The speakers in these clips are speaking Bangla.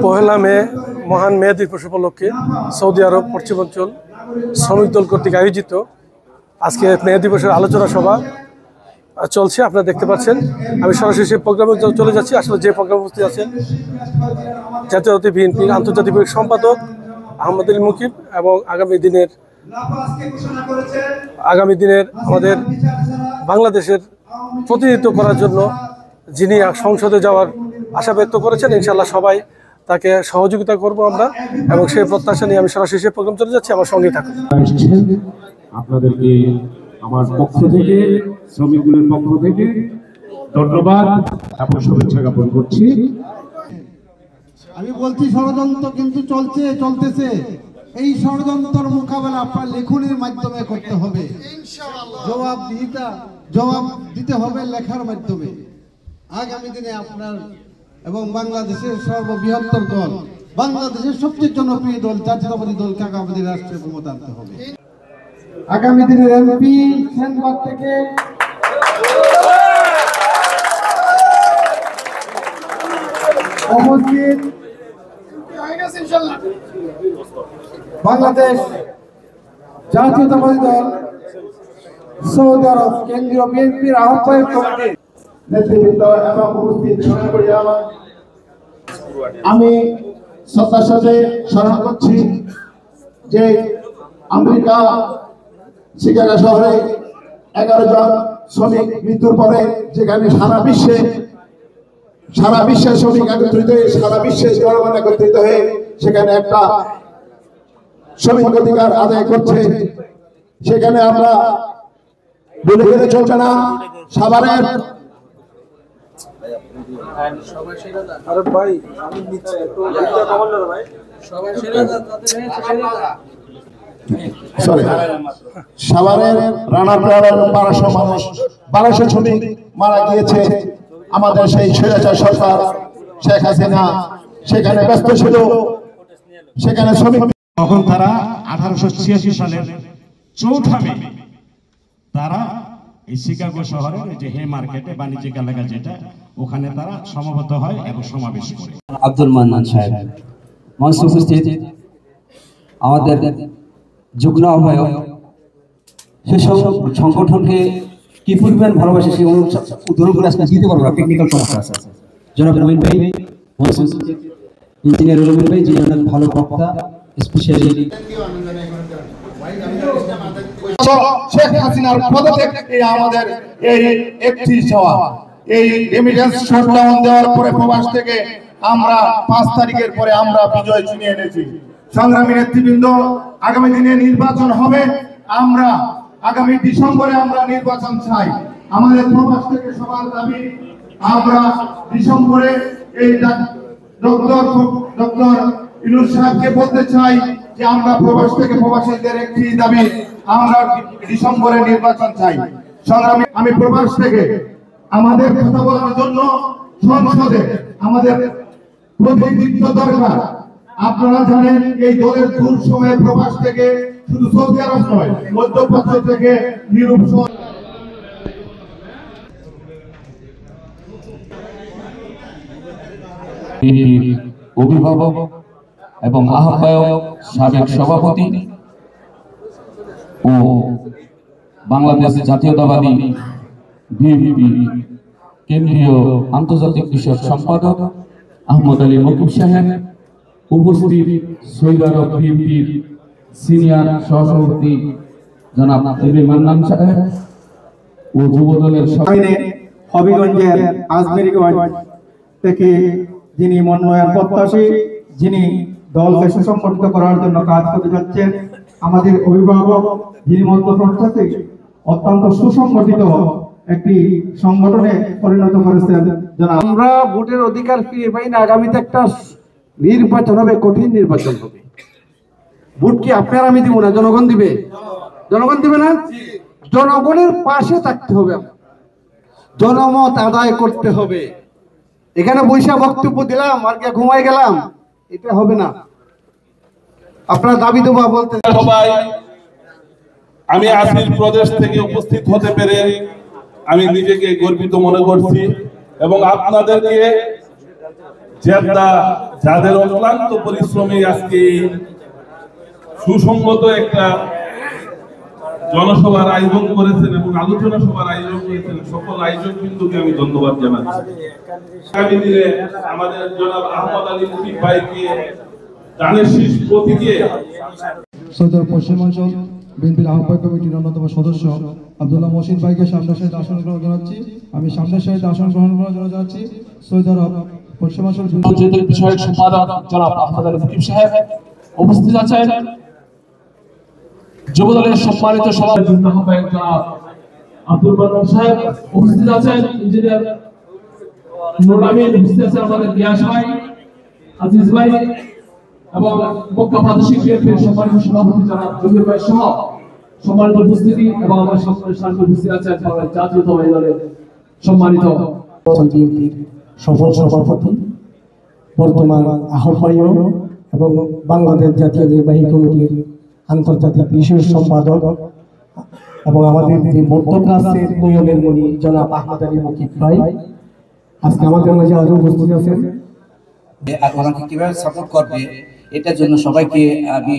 পহেলা মে মহান মে দিবস উপলক্ষে সৌদি আরব পশ্চিমাঞ্চল শ্রমিক দল কর্তৃক আয়োজিত আজকে মে দিবসের আলোচনা সভা চলছে। আপনারা দেখতে পাচ্ছেন। আমি সরাসরি সেই প্রোগ্রামে চলে যাচ্ছি। আসলে যে প্রোগ্রাম উপস্থিত আছেন জাতীয়তাবাদী বিএনপির আন্তর্জাতিক সম্পাদক আহমদ আলী মুকিব এবং আগামী দিনের আমাদের বাংলাদেশের প্রতিনিধিত্ব করার জন্য যিনি সংসদে যাওয়ার আশা ব্যক্ত করেছেন, ইনশাআল্লাহ সবাই তাকে সহযোগিতা করব আমরা, এবং সেই প্রত্যাশা নিয়ে আমি সরাসরি সেই প্রোগ্রাম চলে যাচ্ছি। আমার সঙ্গেই থাকুন। আপনাদেরকে আমার পক্ষ থেকে, শ্রমিকগুলোর পক্ষ থেকে ধন্যবাদ এবং শুভেচ্ছা জ্ঞাপন করছি। আমি বলছি ষড়যন্ত্র কিন্তু চলতেছে। এই ষড়যন্ত্র মোকাবেলা আপনার লেখনের মাধ্যমে করতে হবে, জবাব দিতে হবে লেখার মাধ্যমে। আগামী দিনে আপনার এবং বাংলাদেশের সর্ববৃহত্তর দল, বাংলাদেশের সবচেয়ে জনপ্রিয় দল জাতীয়তাবাদী দলকে আগামী দিনে রাষ্ট্রীয় ক্ষমতা আনতে হবে। আগামী দিনের এমপি সেনবাগ থেকে উপস্থিত বাংলাদেশ জাতীয়তাবাদী দল সৌদি আরব কেন্দ্রীয় বিএনপির আহ্বায়ক কমিটির নেতৃবৃন্দ এবং উপস্থিত আমি শ্রদ্ধার সাথে স্মরণ করছি যে আমেরিকা শিকাগো শহরে 11 জন শ্রমিক মৃত্যুর পরে যেখানে সারা বিশ্বের শ্রমিক একত্রিত হয়ে, সারা বিশ্বের জনগণ একত্রিত হয়ে সেখানে একটা শ্রমিক অধিকার আদায় করছে, সেখানে আমরা বলে গেলে চলবে না। সাভারের রানাপ্রাড়ের 1200 শ্রমিক মারা গিয়েছে। আমাদের সেই স্বৈরাচার সরকার শেখ হাসিনা সেখানে ব্যস্ত ছিল, সেখানে শ্রমিক তখন তারা 1886 সালের 4 মে তারা এই শিকাগো শহরের যে হে মার্কেটে বাণিজ্যিক এলাকা যেটা, ওখানে তারা সমবেত হয় এবং সমাবেশ করে। আব্দুল মান্নান সাহেব মঞ্চে উপস্থিত, আমাদের যুগ্ম আহ্বায়ক, সেসব সংগঠনকে কি পরিমাণ ভালোবাসে সেই উদাহরণগুলো আজকে দিতে পারবো না, টেকনিক্যাল সমস্যা আছে। জনাব রবিন ভাই, ইঞ্জিনিয়ার রবিন ভাই, যিনি অনেক ভালো বক্তা, স্পেশালি শেখ হাসিনার পদত্যাগ আমাদের এই 31 হওয়া, এই রেমিটেন্স শটডাউন দেওয়ার পরে প্রবাস থেকে আমরা 5 তারিখের পরে আমরা বিজয় ছিনিয়ে এনেছি। সংগ্রামী নেতৃবৃন্দ, আগামী দিনে নির্বাচন হবে। আমরা আগামী ডিসেম্বরে আমরা নির্বাচন চাই। আমাদের প্রবাস থেকে সবার দাবি, আমরা ডিসেম্বরে এই ডক্টর ইউনূস সাহেবকে বলতে চাই যে আমরা প্রবাস থেকে প্রবাসীদের একটি দাবি, আমরা ডিসেম্বরে নির্বাচন চাই। সংগ্রামী, আমি প্রবাস থেকে আমাদের কথা বলার জন্য সংসদে আমাদের প্রতিনিধিত্ব দরকার। আপনারা জানেন এই দলের দূর সময়ে প্রবাস থেকে শুধু সৌদি আরব নয়, মধ্যপ্রাচ্য থেকে ইউরোপ অভিভাবক এবং আহ্বায়ক, সাবেক সভাপতি ও বাংলাদেশ জাতীয়তাবাদী বিএনপি কেন্দ্রীয় আন্তর্জাতিক বিষয়ক সম্পাদক আহমদ আলী মুকিব সাহেব, উপস্থিত সৌদি আরব বিএনপির সিনিয়র সহসভাপতি জনাব আব্দুল মান্নান সাহেব ও যুবদলের হবিগঞ্জের আজমেরিগঞ্জ থেকে যিনি মনোনয়ন প্রত্যাশী, যিনি দলকে সুসংগঠিত করার জন্য কাজ করে যাচ্ছেন, আমাদের অভিভাবক, যিনি মধ্যপ্রাচ্য থেকে অত্যন্ত সুসংগঠিত একটি সংগঠনে পরিণত করেছেন। আমরা ভোটের অধিকার ফিরে পাই না। আগামীতে একটা নির্বাচন হবে, কঠিন নির্বাচন হবে। ভোট কি আপনার আমি দিব না, জনগণ দিবে? জনগণ দিবে না? জনগণের পাশে থাকতে হবে, জনমত আদায় করতে হবে। এখানে বৈশা বক্তব্য দিলাম আর ঘুমাই গেলাম, এটা হবে না। আপনার দাবি দেবো বলতে সবাই, আমি আসির প্রদেশ থেকে উপস্থিত হতে পেরে আমি নিজেকে গর্বিত মনে করছি এবং আপনাদেরকে যাদের অক্লান্ত পরিশ্রমে আজকে সুসংগত একটা জনসভার আয়োজন করেছেন এবং আলোচনা সভার আয়োজন করেছেন, সকল আয়োজক বিন্দুকে আমি ধন্যবাদ জানাচ্ছি। আগামী দিনে আমাদের জনাব আহমদ আলী মুকিব ভাইকে দানের শীষ প্রতীক দিয়ে সৌদি পশ্চিমাঞ্চল বিএনপির আহ্বায়ক কমিটির অন্যতম সদস্য আব্দুল্লাহ মহসিন ভাইকে সামনের সাহিত্য আসন গ্রহণ জানাচ্ছি। আমি সামনের সাহিত্য আসন গ্রহণ করার জন্য যাচ্ছি। সৌদি আরব পশ্চিমাঞ্চল বিষয়ক সম্পাদক জনাব আহমদ আলী মুকিব সাহেব উপস্থিত আছেন। যুবদলের সম্মানিত সভাপতি আহ্বায়ক জনাব আব্দুল মান্নান সাহেব উপস্থিত আছেন। ইঞ্জিনিয়ার নুর আমিন উপস্থিত আছেন। আমাদের গিয়াস ভাই, আজিজ ভাই এবং মক্কা প্রাদেশিক বিএনপির সম্মানিত সভাপতি জনাব জহির ভাই সহ সম্মানিত উপস্থিতি এবং আমার সামনে উপস্থিত আছেন জাতীয়তাবাদী দলের সম্মানিত বিএনপির সফল সভাপতি, বর্তমান আহ্বায়ক এবং বাংলাদেশ জাতীয় নির্বাহী কমিটির আন্তর্জাতিক বিশেষ সম্পাদক এবং আমাদের যে মধ্যপ্রাচ্যের নিয়মের মণি জনাব আহমদ আলী মুকিব ভাই আজকে আমাদের মাঝে আরো উপস্থিত আছেন। আর ওনাকে কিভাবে সাপোর্ট করবে এটার জন্য সবাইকে আমি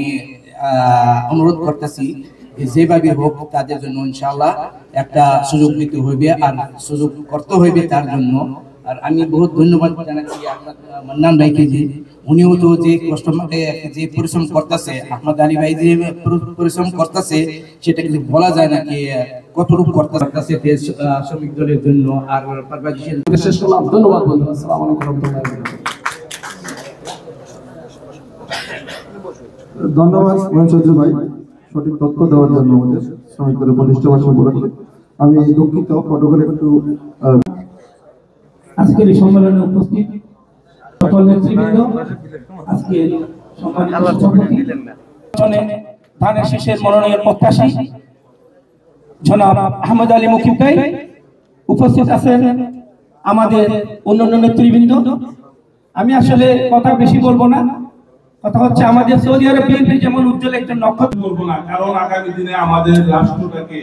অনুরোধ করতেছি, যেভাবে হোক তাদের জন্য ইনশাআল্লাহ একটা সুযোগ দিতে হইবে আর সুযোগ করতে হইবে তার জন্য। আর আমি বহুত ধন্যবাদ জানাচ্ছি আপনার মান্নান ভাইকে, যে উনিও তো যে কষ্ট যে পরিশ্রম করতেছে, আহমদ আলী ভাই যে পরিশ্রম করতেছে সেটা কিন্তু বলা যায় না কি কতটুকু করতেছে দেশ শ্রমিক দলের জন্য। আর শেষ করলাম। ধন্যবাদ বন্ধুরা। আসসালামু আলাইকুম ওয়া রাহমাতুল্লাহি। ধন্যবাদ মহেন্দ্র ভাই সঠিক তথ্য দেওয়ার জন্য আমাদের শ্রমিকদের বলিষ্ঠ ভাষা উপলক্ষে। আমি দুঃখিত ফটোগুলো একটু আজকের এই সম্মেলনে উপস্থিত সকল নেতৃবৃন্দ, আজকের সম্মানিত সভাপতি, ধানের শীষের মনোনয়ন প্রত্যাশী জনাব আহমদ আলী মুকিব ভাই উপস্থিত আছেন, আমাদের অন্যান্য নেতৃবৃন্দ। আমি আসলে কথা বেশি বলবো না, কথা হচ্ছে আমাদের সৌদি আরব বিএনপি যেমন উজ্জ্বল একটা নক্ষত্র বলবো না, কারণ আগামী দিনে আমাদের রাষ্ট্রটাকে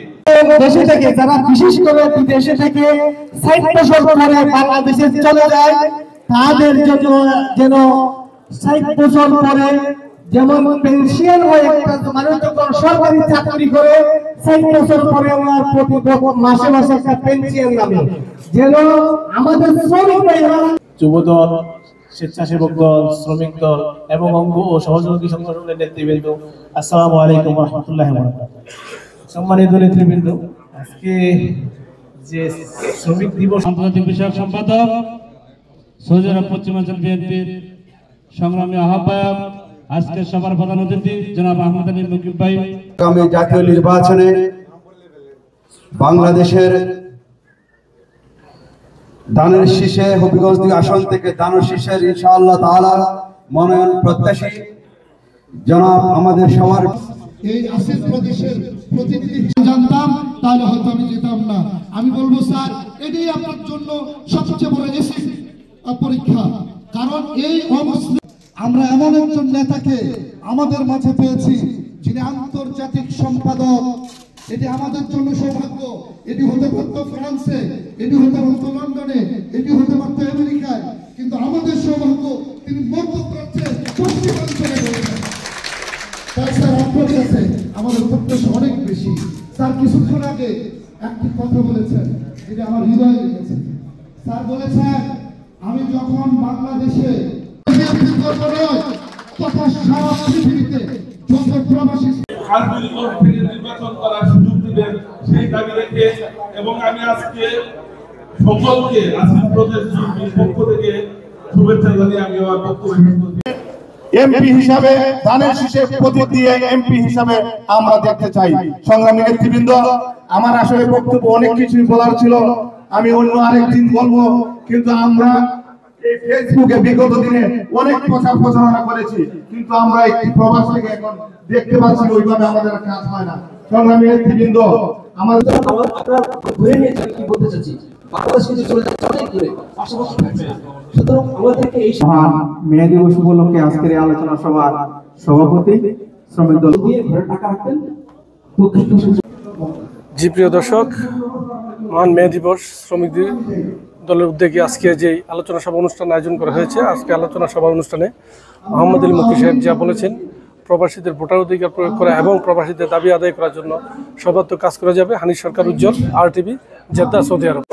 দেশে থেকে যারা বিশেষ করে বিদেশে থেকে 60 বছর পরে বাংলাদেশে চলে যায় তাদের জন্য যেন 60 বছর পরে যেমন পেনশন হয়, একটা মানুষ যখন সরকারি চাকরি করে 60 বছর পরে ওনার প্রতি মাসে মাসে একটা পেনশন নামে, যেন আমাদের শ্রমিক ভাইরা, যুবদল, স্বেচ্ছাসেবক দল, শ্রমিক দল এবং অঙ্গ ও সহযোগী সংগঠনের নেতৃবৃন্দ, আসসালামু আলাইকুম ওয়া রাহমাতুল্লাহি ওয়া বারাকাতুহু। সম্মানিত নেতৃবৃন্দ, আজকে যে শ্রমিক দিবস, আন্তর্জাতিক বিষয়ক সম্পাদক, সৌদি আরব পশ্চিমাঞ্চল বিএনপির সংগ্রামী আহ্বায়ক, আজকের সভার প্রধান অতিথি জনাব আহমদ আলী মুকিব ভাই। আগামী জাতীয় নির্বাচনে বাংলাদেশের দানের শীষে হবিগঞ্জ আসন থেকে দানের শীষের ইনশাআল্লাহ তাআলা মনোনয়ন প্রত্যাশী জনাব আমাদের সবার এই আসিফ প্রদেশের প্রতিনিধি জানতাম তাহলে হয়তো আমি যেতাম না। আমি বলবো স্যার, এটাই আপনার জন্য সবচেয়ে বড় এসিড পরীক্ষা, কারণ এই অবস্থা আমরা এমন একজন নেতাকে আমাদের মাঝে পেয়েছি যিনি আন্তর্জাতিক সম্পাদক। এটি আমাদের জন্য সৌভাগ্য। এটি হতে পারতো ফ্রান্সে, এটি হতে পারতো লন্ডনে, এটি হতে পারতো আমেরিকায়, কিন্তু আমাদের সৌভাগ্য তিনি মধ্যপ্রাচ্যের পশ্চিমাঞ্চলে রয়েছেন। তাই স্যার আপনার কাছে আমাদের প্রত্যাশা অনেক বেশি। স্যার কিছুক্ষণ আগে একটি কথা বলেছেন যেটা আমার হৃদয়ে লেগেছে। স্যার বলেছেন, আমি যখন বাংলাদেশে তথা সারা পৃথিবীতে যত প্রবাসী নির্বাচন করার সুযোগ দিবেন সেই দাবি রেখে, এবং আমি আজকে সকলকে আসিফ প্রদেশ বিএনপির পক্ষ থেকে শুভেচ্ছা জানিয়ে আমি আমার বক্তব্য এমপি হিসাবে ধানের শীষে প্রতীক দিয়ে এমপি হিসাবে আমরা দেখতে চাই। সংগ্রামী নেতৃবৃন্দ, আমার আসলে বক্তব্য অনেক কিছুই বলার ছিল, আমি অন্য আরেকদিন বলবো, কিন্তু আমরা এই ফেসবুকে বিগত দিনে অনেক প্রচার প্রচারণা করেছি, কিন্তু আমরা একটি প্রবাস থেকে এখন দেখতে পাচ্ছি ওইভাবে আমাদের কাজ হয় না। সংগ্রামী নেতৃবৃন্দ, আমাদের ঘুরে নিয়ে কি বলতে চাচ্ছি, বাংলাদেশ কিন্তু চলে যাচ্ছে অনেক দূরে, পাশাপাশি থাকছে। সুতরাং আমাদেরকে এই মে দিবস উপলক্ষে আজকের এই আলোচনা সভার সভাপতি শ্রমিক দল দিয়ে ঘরে টাকা রাখতেন। জি প্রিয় দর্শক, মহান মে দিবস শ্রমিকদের দলের উদ্যোগে আজকে যে আলোচনা সভা অনুষ্ঠান আয়োজন করা হয়েছে, আজকে আলোচনা সভা অনুষ্ঠানে মোহাম্মদ আলী মুক্তি সাহেব যা বলেছেন, প্রবাসীদের ভোটার অধিকার প্রয়োগ করা এবং প্রবাসীদের দাবি আদায় করার জন্য সর্বাত্মক কাজ করা যাবে। হানিফ সরকার, উজ্জ্বল, RTV, জেদ্দা, সৌদি আরব।